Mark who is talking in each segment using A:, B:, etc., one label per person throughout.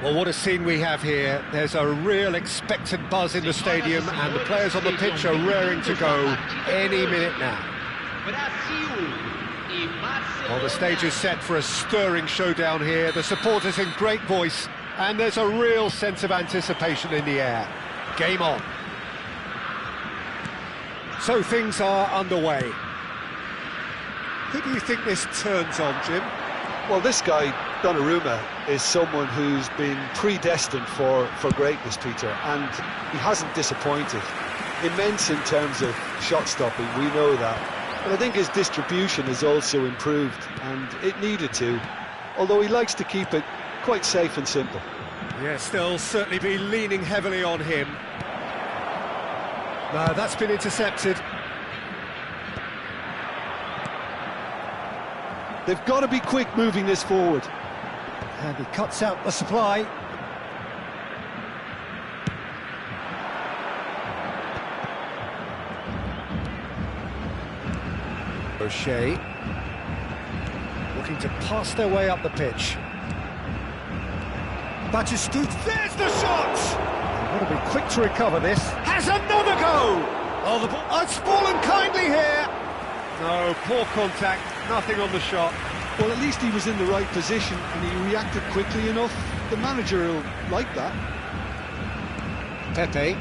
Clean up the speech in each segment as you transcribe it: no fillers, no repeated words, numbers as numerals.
A: Well, what a scene we have here. There's a real expectant buzz in the stadium, and the players on the pitch are raring to go any minute now. Well, the stage is set for a stirring showdown here. The supporters in great voice, and there's a real sense of anticipation in the air. Game on. So things are underway. Who do you think this turns on, Jim?
B: Well, this guy, Donnarumma, is someone who's been predestined for greatness, Peter, and he hasn't disappointed. Immense in terms of shot stopping, we know that. But I think his distribution has also improved, and it needed to, although he likes to keep it quite safe and simple.
A: Yes, they'll certainly be leaning heavily on him. No, that's been intercepted.
B: They've got to be quick moving this forward.
A: And he cuts out the supply. O'Shea looking to pass their way up the pitch. Batistuta, there's the shot! They've got to be quick to recover this. Has another go! Oh, the ball, it's fallen kindly here! No, poor contact, nothing on the shot.
B: Well, at least he was in the right position and he reacted quickly enough. The manager will like that.
A: Pepe.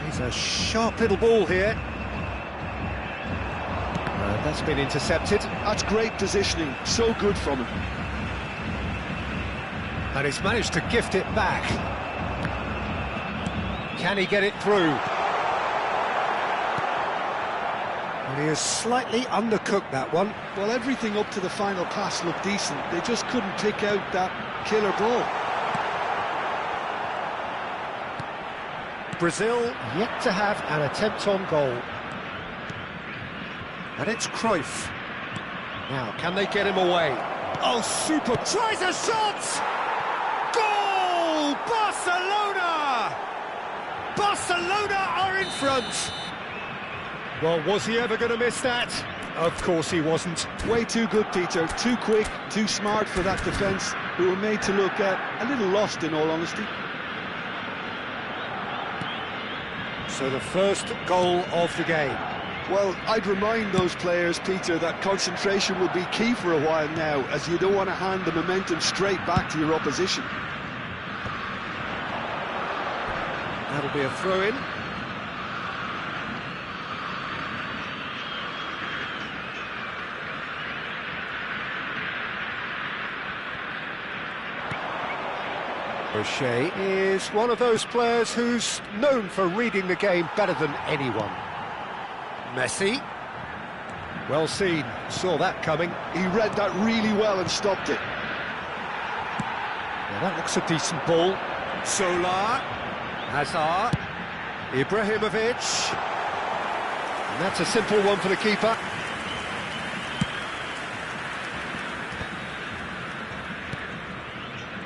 A: He's a sharp little ball here. That's been intercepted.
B: That's great positioning, so good from him.
A: And he's managed to gift it back. Can he get it through? And he has slightly undercooked that one.
B: Well, everything up to the final pass looked decent. They just couldn't pick out that killer ball.
A: Brazil yet to have an attempt on goal. And it's Cruyff. Now, can they get him away? Oh, super! Tries a shot! Goal! Barcelona! Barcelona are in front! Well, was he ever going to miss that? Of course he wasn't.
B: Way too good, Peter. Too quick, too smart for that defence, who were made to look a little lost, in all honesty.
A: So the first goal of the game.
B: Well, I'd remind those players, Peter, that concentration will be key for a while now, as you don't want to hand the momentum straight back to your opposition.
A: That'll be a throw-in. O'Shea is one of those players who's known for reading the game better than anyone. Messi. Well seen, saw that coming.
B: He read that really well and stopped it.
A: Well, that looks a decent ball. Solar, Hazard, Ibrahimovic. And that's a simple one for the keeper.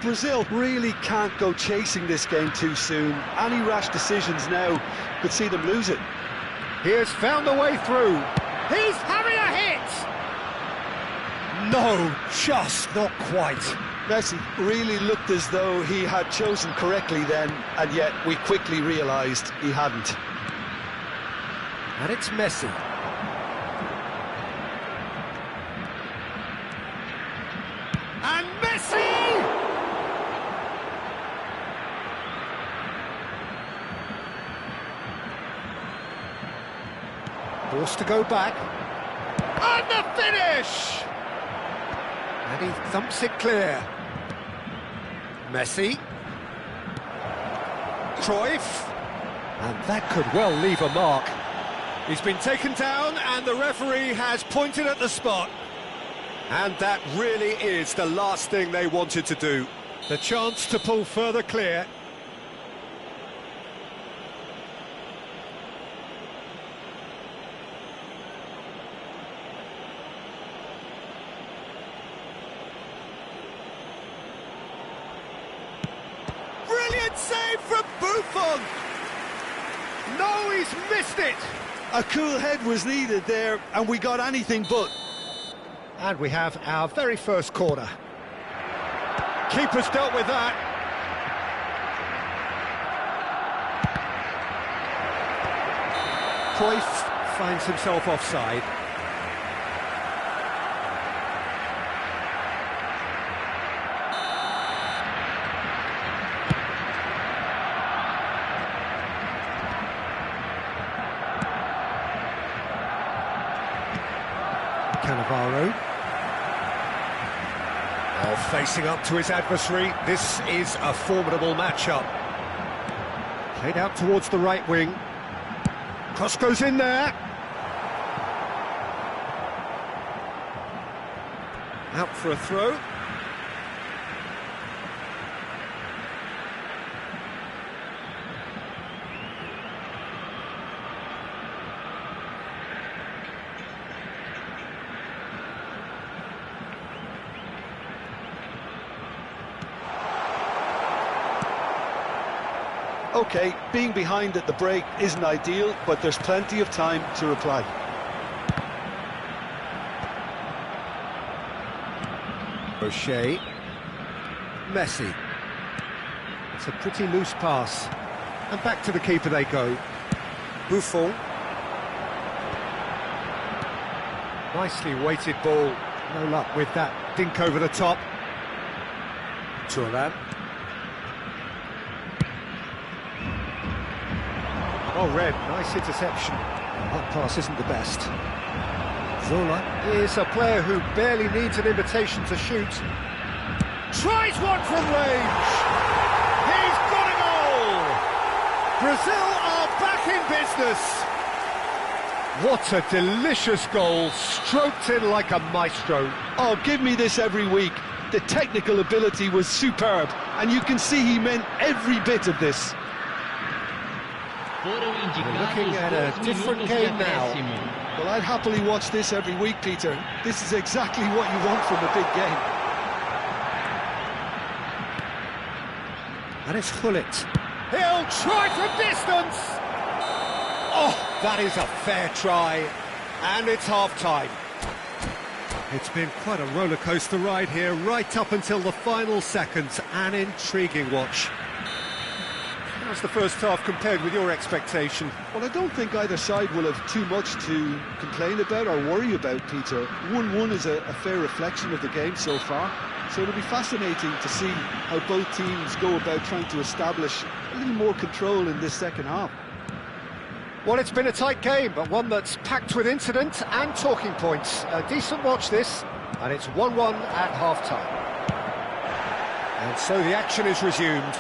B: Brazil really can't go chasing this game too soon. Any rash decisions now could see them lose it.
A: He has found a way through. He's having a hit! No, just not quite.
B: Messi really looked as though he had chosen correctly then, and yet we quickly realised he hadn't.
A: And it's Messi. And Messi! Forced to go back. And the finish! And he thumps it clear. Messi. Cruyff. And that could well leave a mark. He's been taken down and the referee has pointed at the spot. And that really is the last thing they wanted to do. The chance to pull further clear. Save from Buffon! No, he's missed it!
B: A cool head was needed there, and we got anything but.
A: And we have our very first corner. keeper's dealt with that. Cruyff finds himself offside. Cannavaro. Oh, facing up to his adversary, this is a formidable matchup. Played out towards the right wing. Cross goes in there. Out for a throw.
B: OK, being behind at the break isn't ideal, but there's plenty of time to reply.
A: O'Shea. Messi. It's a pretty loose pass. And back to the keeper they go. Buffon. Nicely weighted ball. No luck with that dink over the top. Thuram. Oh, Red, nice interception. That pass isn't the best. Zola is a player who barely needs an invitation to shoot. Tries one from range! He's got a goal! Brazil are back in business! What a delicious goal, stroked in like a maestro.
B: Oh, give me this every week. The technical ability was superb, and you can see he meant every bit of this.
A: We're looking at a different game now.
B: Well, I'd happily watch this every week, Peter. This is exactly what you want from a big game.
A: And it's Hullet. He'll try from distance! Oh, that is a fair try. And it's half-time. It's been quite a roller-coaster ride here, right up until the final seconds. An intriguing watch. How's the first half compared with your expectation?
B: Well, I don't think either side will have too much to complain about or worry about, Peter. 1-1 is a fair reflection of the game so far, so it'll be fascinating to see how both teams go about trying to establish a little more control in this second half.
A: Well, it's been a tight game, but one that's packed with incident and talking points. A decent watch this, and it's 1-1 at half-time. And so the action is resumed.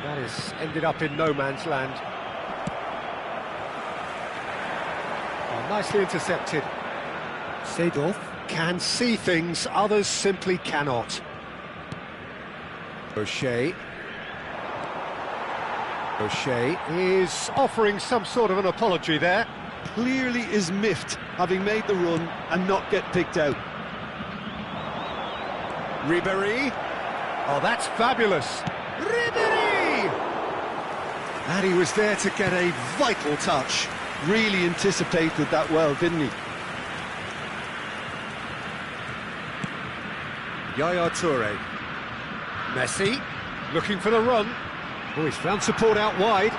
A: That has ended up in no man's land. Oh, nicely intercepted. Seedorf can see things others simply cannot. O'Shea. O'Shea is offering some sort of an apology there.
B: Clearly is miffed, having made the run and not get picked out.
A: Ribéry. Oh, that's fabulous. Ribéry! And he was there to get a vital touch.
B: Really anticipated that well, didn't he?
A: Yaya Toure. Messi, looking for the run. Oh, he's found support out wide.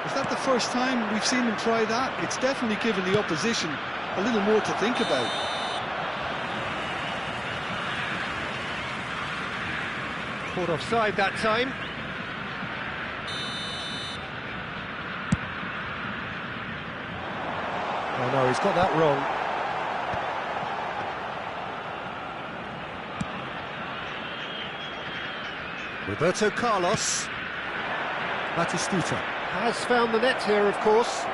B: Is that the first time we've seen him try that? It's definitely given the opposition a little more to think about.
A: Caught offside that time. Oh no, he's got that wrong. Roberto Carlos. Batistuta has found the net here, of course.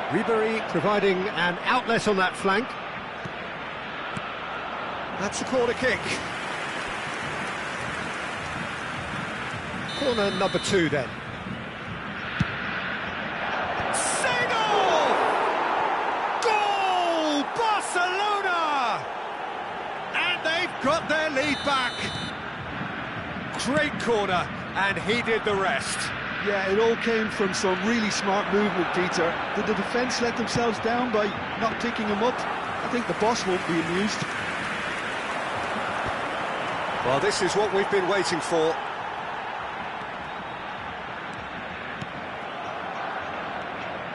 A: Ribéry providing an outlet on that flank. That's a corner kick. Corner number 2 then. Seedorf! Goal! Barcelona! And they've got their lead back. Great corner, and he did the rest.
B: Yeah, it all came from some really smart movement, Peter. Did the defence let themselves down by not picking him up? I think the boss won't be amused.
A: Well, this is what we've been waiting for.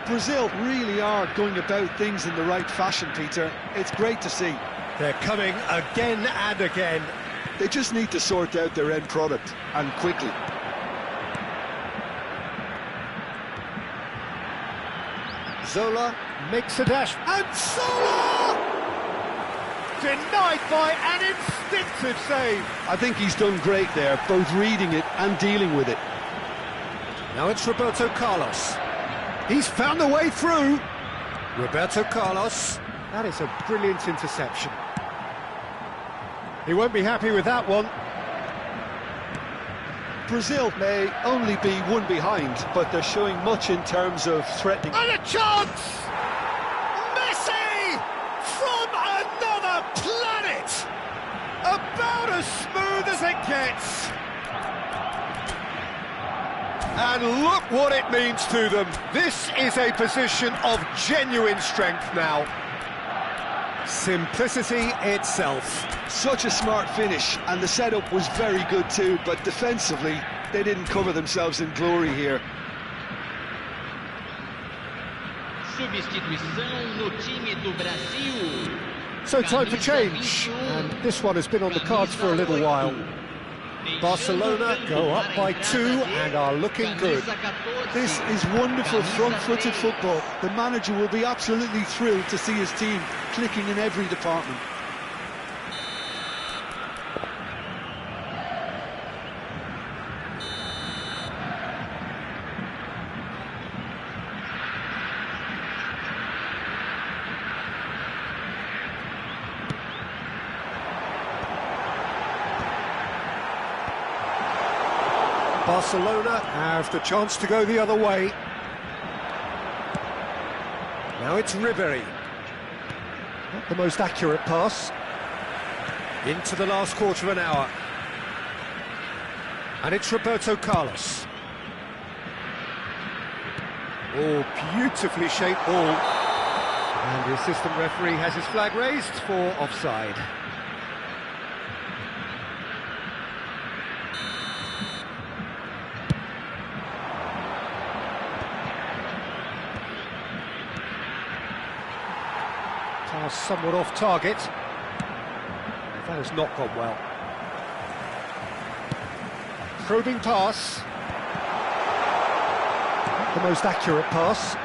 B: Brazil really are going about things in the right fashion, Peter. It's great to see.
A: They're coming again and again.
B: They just need to sort out their end product, and quickly.
A: Zola makes a dash, and Zola! Denied by an instinctive save.
B: I think he's done great there, both reading it and dealing with it.
A: Now it's Roberto Carlos. He's found a way through. Roberto Carlos. That is a brilliant interception. He won't be happy with that one.
B: Brazil may only be one behind, but they're showing much in terms of threatening.
A: And a chance! Messi! From another planet! About as smooth as it gets. And look what it means to them. This is a position of genuine strength now. Simplicity itself.
B: Such a smart finish, and the setup was very good too, but defensively, they didn't cover themselves in glory here.
C: Substituição no time do Brasil.
A: So time for change, and this one has been on the cards for a little while. Barcelona go up by 2 and are looking good.
B: This is wonderful front-footed football. The manager will be absolutely thrilled to see his team clicking in every department.
A: Barcelona have the chance to go the other way. Now it's Ribery. Not the most accurate pass. Into the last quarter of an hour. And it's Roberto Carlos. Oh, beautifully shaped ball. And the assistant referee has his flag raised for offside. Somewhat off target. That has not gone well. Probing pass. Not the most accurate pass.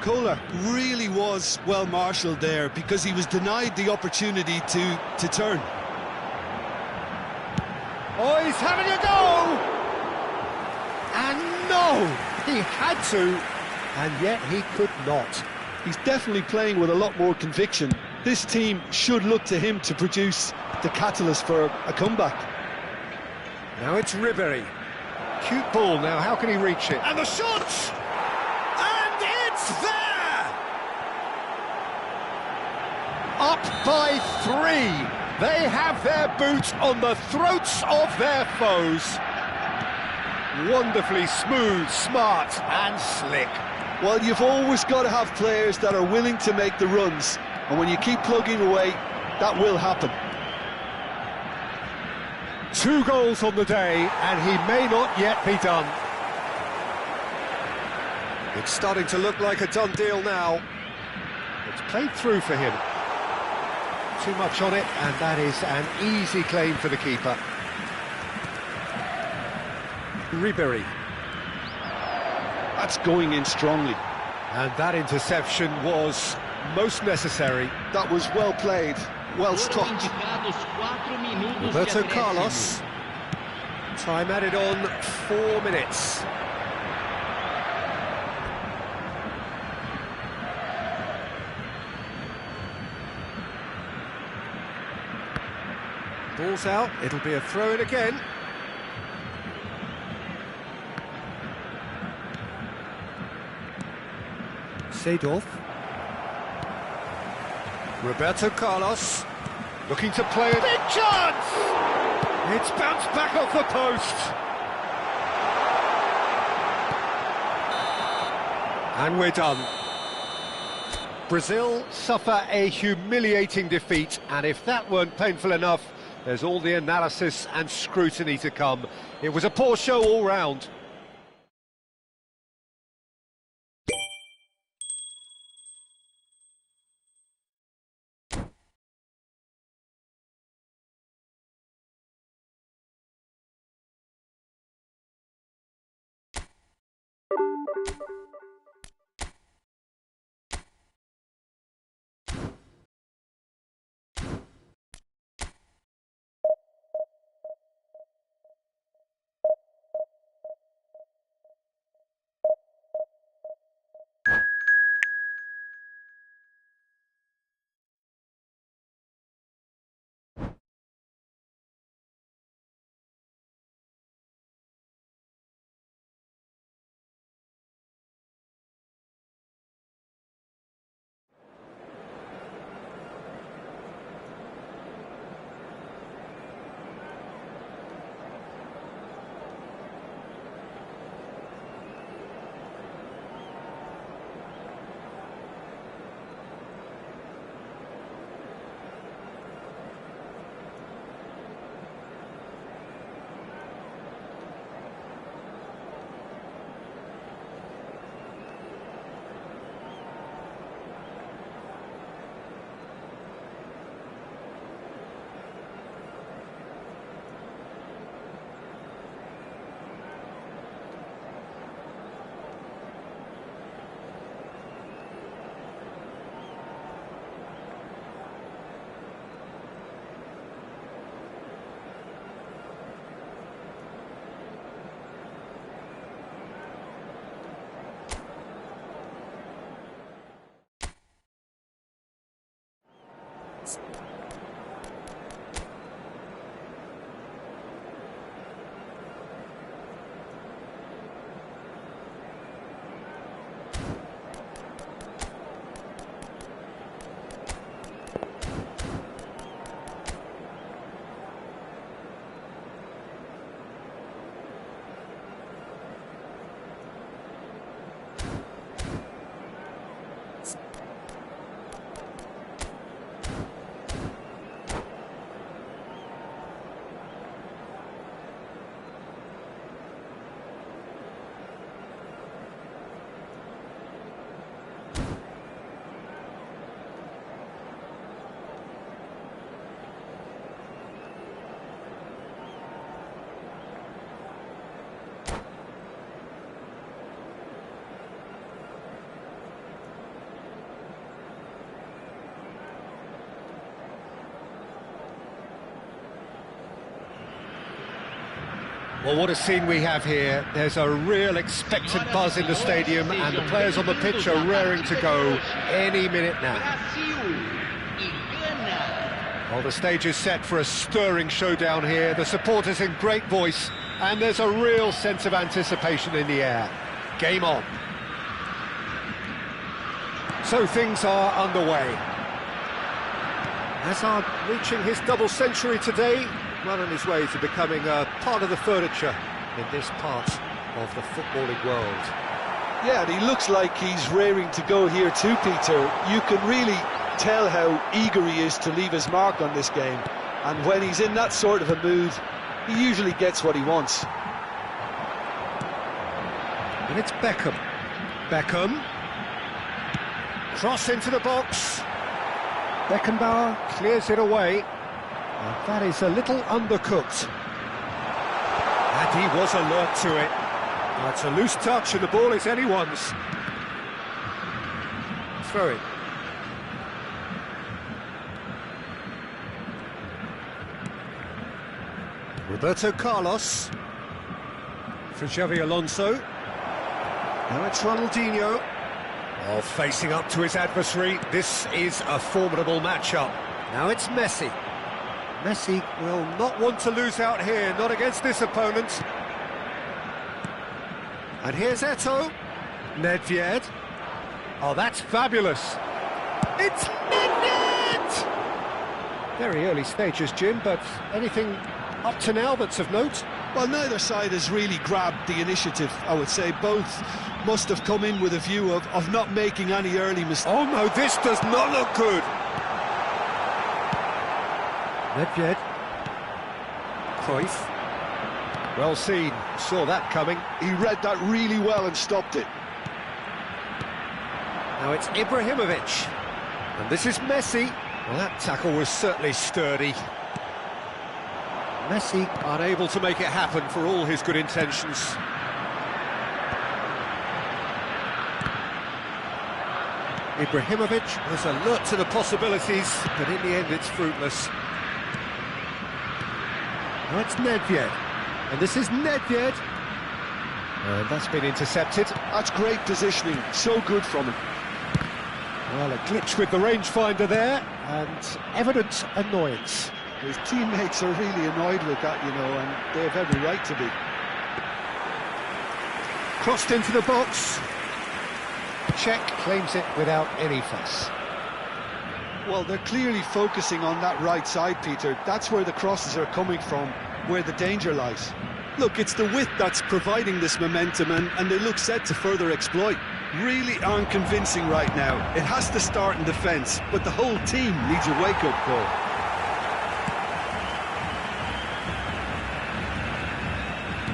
B: Kohler really was well marshalled there because he was denied the opportunity to turn.
A: Oh, he's having a go! And no! He had to, and yet he could not.
B: He's definitely playing with a lot more conviction. This team should look to him to produce the catalyst for a comeback.
A: Now it's Ribery. Cute ball now, how can he reach it? And the shot! And it's there! Up by 3. They have their boot on the throats of their foes. Wonderfully smooth, smart and slick.
B: Well, you've always got to have players that are willing to make the runs, and when you keep plugging away, that will happen.
A: 2 goals on the day, and he may not yet be done. It's starting to look like a done deal now. It's played through for him. Too much on it, and that is an easy claim for the keeper. Ribery.
B: That's going in strongly.
A: And that interception was most necessary.
B: That was well played, well stopped.
A: Roberto Carlos. Time added on 4 minutes. Ball's out, it'll be a throw-in again. Seedorf. Roberto Carlos looking to play a big chance! It's bounced back off the post. And we're done. Brazil suffer a humiliating defeat, and if that weren't painful enough, there's all the analysis and scrutiny to come. It was a poor show all round. Well, what a scene we have here. There's a real expectant buzz in the stadium, and the players on the pitch are raring to go any minute now. Well, the stage is set for a stirring showdown here. The supporters in great voice, and there's a real sense of anticipation in the air. Game on. So things are underway. Hazard reaching his double century today, well on his way to becoming a part of the furniture in this part of the footballing world.
B: Yeah, and he looks like he's raring to go here too, Peter. You can really tell how eager he is to leave his mark on this game. And when he's in that sort of a mood, he usually gets what he wants.
A: And it's Beckham. Beckham. Cross into the box. Beckenbauer clears it away. And that is a little undercooked. And he was alert to it. Well, it's a loose touch and the ball is anyone's. Throw it. Roberto Carlos. For Xavi Alonso. Now it's Ronaldinho. Oh, facing up to his adversary. This is a formidable matchup. Now it's Messi. Messi will not want to lose out here, not against this opponent. And here's Eto'o. Nedved. Oh, that's fabulous. It's net! Very early stages, Jim, but anything up to now that's of note?
B: Well, neither side has really grabbed the initiative, I would say. Both must have come in with a view of not making any early mistakes.
A: Oh no, this does not look good. Nedved. Cruyff. Well seen, saw that coming.
B: He read that really well and stopped it.
A: Now it's Ibrahimovic. And this is Messi. Well, that tackle was certainly sturdy. Messi unable to make it happen for all his good intentions. Ibrahimovic was alert to the possibilities, but in the end it's fruitless. Now it's Nedved, and this is Nedved. And that's been intercepted.
B: That's great positioning, so good from him.
A: Well, a glitch with the rangefinder there, and evident annoyance.
B: His teammates are really annoyed with that, you know, and they have every right to be.
A: Crossed into the box. Czech claims it without any fuss.
B: Well, they're clearly focusing on that right side, Peter. That's where the crosses are coming from, where the danger lies. Look, it's the width that's providing this momentum, and they look set to further exploit. Really aren't convincing right now. It has to start in defence, but the whole team needs a wake-up call.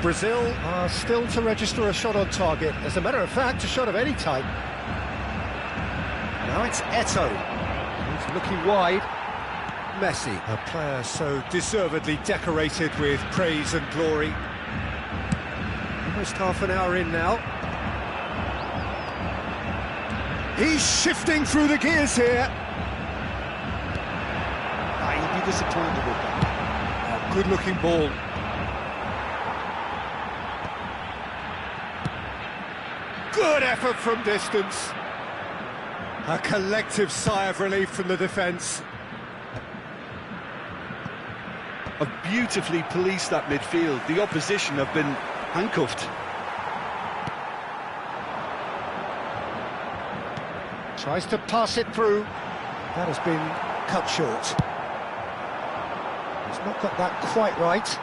A: Brazil are still to register a shot on target. As a matter of fact, a shot of any type. Now it's Eto'o. He's looking wide. Messi, a player so deservedly decorated with praise and glory. Almost half an hour in now. He's shifting through the gears here.
B: He'd be disappointed with that.
A: A good-looking ball. Good effort from distance. A collective sigh of relief from the defence.
B: Have beautifully policed that midfield. The opposition have been handcuffed.
A: Tries to pass it through. That has been cut short. He's not got that quite right.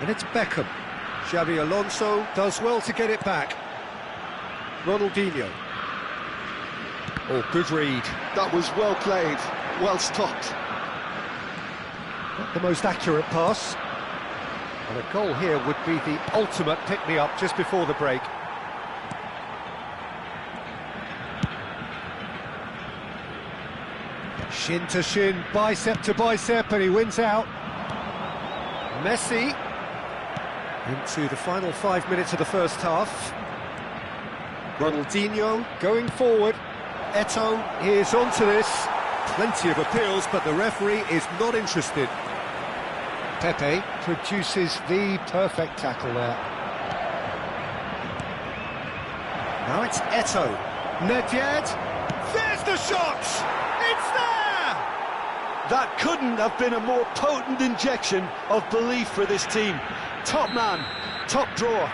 A: And it's Beckham. Xabi Alonso does well to get it back. Ronaldinho. Oh, good read.
B: That was well played, well stopped.
A: Not the most accurate pass. And a goal here would be the ultimate pick-me-up just before the break. Shin to shin, bicep to bicep, and he wins out. Messi into the final 5 minutes of the first half. Ronaldinho going forward. Eto'o is onto this. Plenty of appeals, but the referee is not interested. Pepe produces the perfect tackle there. Now it's Eto'o. Nedved. There's the shot! It's there!
B: That couldn't have been a more potent injection of belief for this team. Top man, top drawer.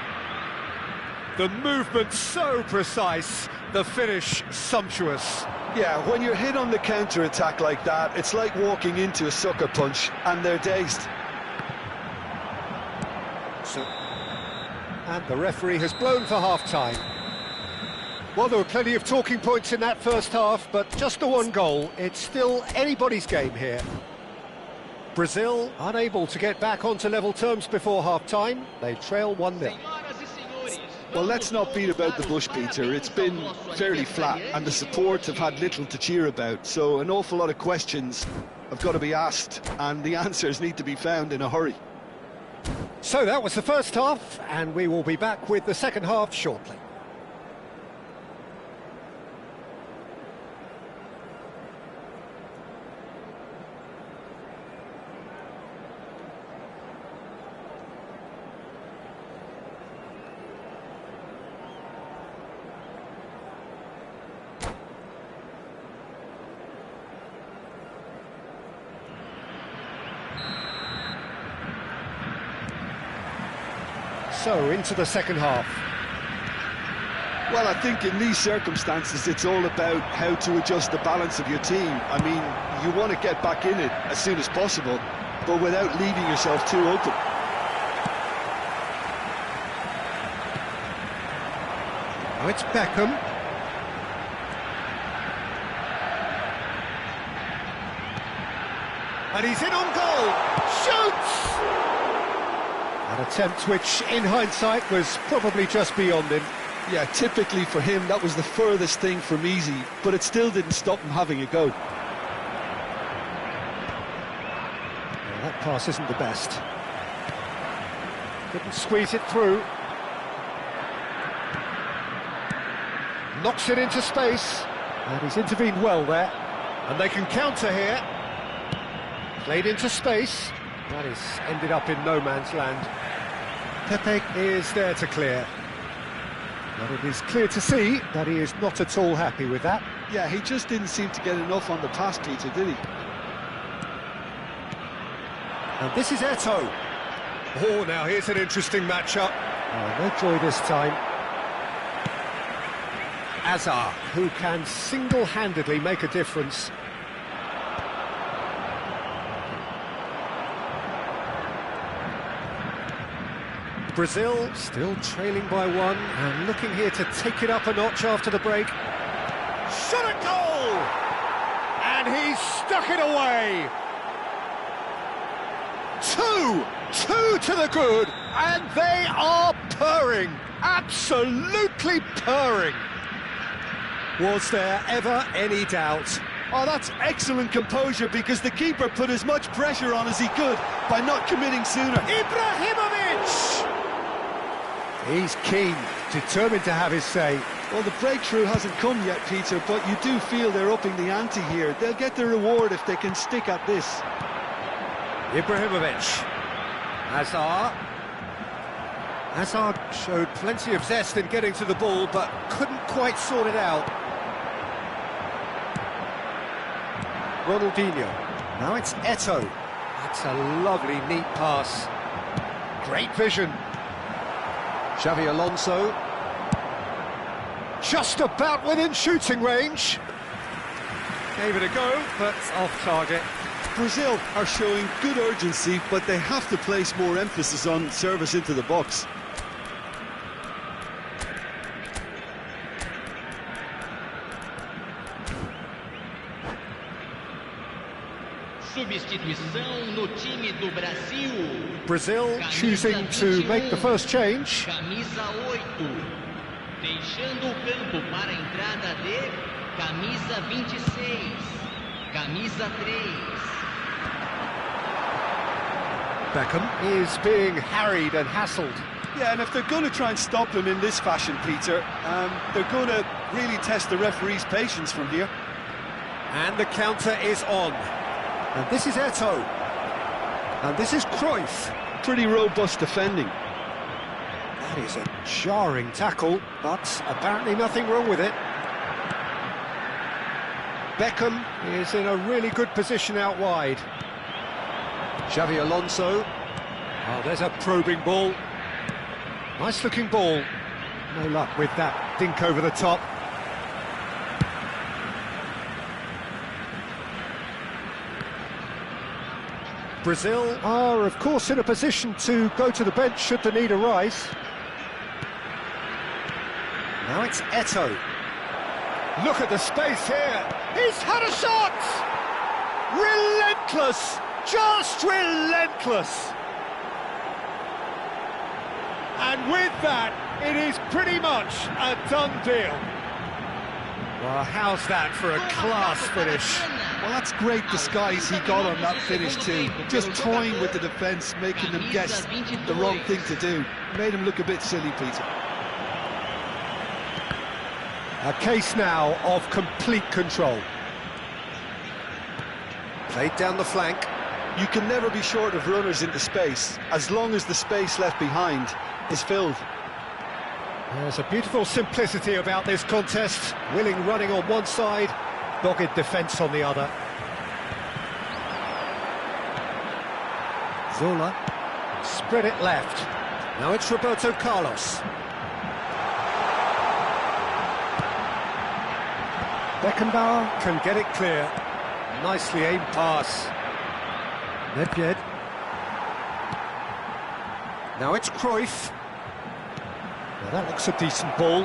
A: The movement so precise, the finish sumptuous.
B: Yeah, when you're hit on the counter-attack like that, it's like walking into a sucker punch, and they're dazed.
A: And the referee has blown for half-time. Well, there were plenty of talking points in that first half, but just the one goal. It's still anybody's game here. Brazil unable to get back onto level terms before half-time. They trail 1-0.
B: Well, let's not beat about the bush, Peter. It's been fairly flat, and the support have had little to cheer about. So an awful lot of questions have got to be asked, and the answers need to be found in a hurry.
A: So that was the first half, and we will be back with the second half shortly. So, into the second half.
B: Well, I think in these circumstances, it's all about how to adjust the balance of your team. I mean, you want to get back in it as soon as possible. but without leaving yourself too open.
A: Now it's Beckham. And he's in on goal. Shoots! An attempt which, in hindsight, was probably just beyond him.
B: Yeah, typically for him, that was the furthest thing from easy, but it still didn't stop him having a go.
A: Well, that pass isn't the best. Couldn't squeeze it through. Knocks it into space. And he's intervened well there. And they can counter here. Played into space. That is ended up in no man's land. Pepe is there to clear. But it is clear to see that he is not at all happy with that.
B: Yeah, he just didn't seem to get enough on the pass, Peter, did he?
A: And this is Eto'o. Oh, now here's an interesting matchup. Oh, no joy this time. Azar, who can single-handedly make a difference. Brazil still trailing by one and looking here to take it up a notch after the break. Shot at goal! And he's stuck it away! Two to the good, and they are purring, absolutely purring. Was there ever any doubt?
B: Oh, that's excellent composure, because the keeper put as much pressure on as he could by not committing sooner.
A: Ibrahimovic! He's keen, determined to have his say.
B: Well, the breakthrough hasn't come yet, Peter, but you do feel they're upping the ante here. They'll get the reward if they can stick at this.
A: Ibrahimovic. Hazard showed plenty of zest in getting to the ball, but couldn't quite sort it out. Ronaldinho. Now it's Eto'o. That's a lovely, neat pass. Great vision. Xavi Alonso. Just about within shooting range. Gave it a go, but off target.
B: Brazil are showing good urgency, but they have to place more emphasis on service into the box.
C: Substituição no time do Brasil.
A: Brazil choosing to make the first change.
C: Camisa 8. Deixando o campo para a entrada de camisa 26. Camisa 3.
A: Beckham is being harried and hassled.
B: Yeah, and if they're going to try and stop him in this fashion, Peter, they're going to really test the referee's patience from here.
A: And the counter is on. And this is Eto'o. And this is Cruyff.
B: Pretty robust defending.
A: That is a jarring tackle, but apparently nothing wrong with it. Beckham is in a really good position out wide. Xavi Alonso. Oh, there's a probing ball. Nice looking ball. No luck with that dink over the top. Brazil are, of course, in a position to go to the bench should the need arise. Now it's Eto'o. Look at the space here. He's had a shot! Relentless! Just relentless! And with that, it is pretty much a done deal. Well, how's that for a class finish?
B: Well, that's great disguise he got on that finish too. Just toying with the defence, making them guess the wrong thing to do. Made him look a bit silly, Peter.
A: A case now of complete control. Played down the flank.
B: You can never be short of runners into space, as long as the space left behind is filled.
A: There's a beautiful simplicity about this contest. Willing running on one side, dogged defence on the other. Zola spread it left. Now it's Roberto Carlos. Beckenbauer can get it clear. Nicely aimed pass. Nedved Now it's Cruyff. Now that looks a decent ball.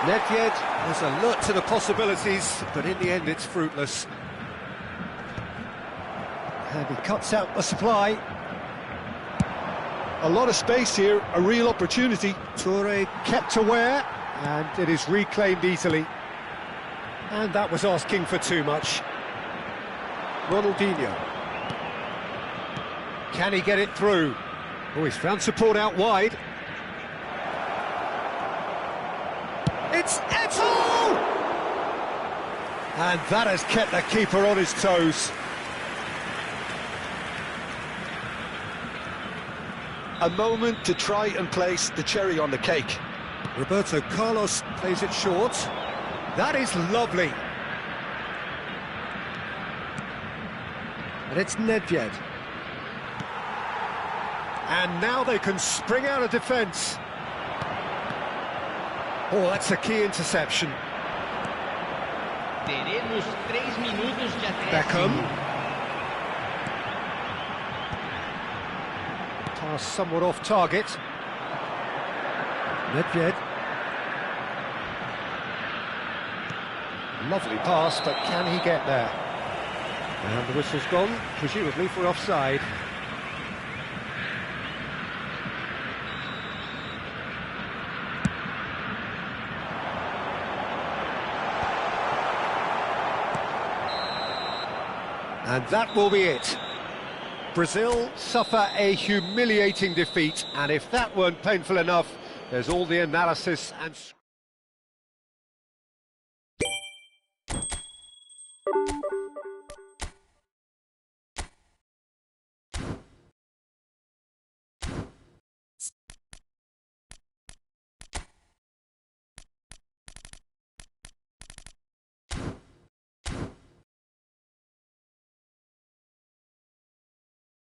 A: Nedved was alert to the possibilities, but in the end it's fruitless. And he cuts out the supply.
B: A lot of space here, a real opportunity.
A: Toure kept aware, and it is reclaimed easily. And that was asking for too much. Ronaldinho. Can he get it through? Oh, he's found support out wide. It's Eto'o! And that has kept the keeper on his toes.
B: A moment to try and place the cherry on the cake.
A: Roberto Carlos plays it short. That is lovely. And it's Nedved. And now they can spring out of defence. Oh, that's a key interception.
C: Teremos 3 minutos de acréscimo.
A: Beckham. Pass somewhat off target. Nedved. Lovely pass, but can he get there? And the whistle's gone, presumably for offside. And that will be it. Brazil suffer a humiliating defeat, and if that weren't painful enough, there's all the analysis and...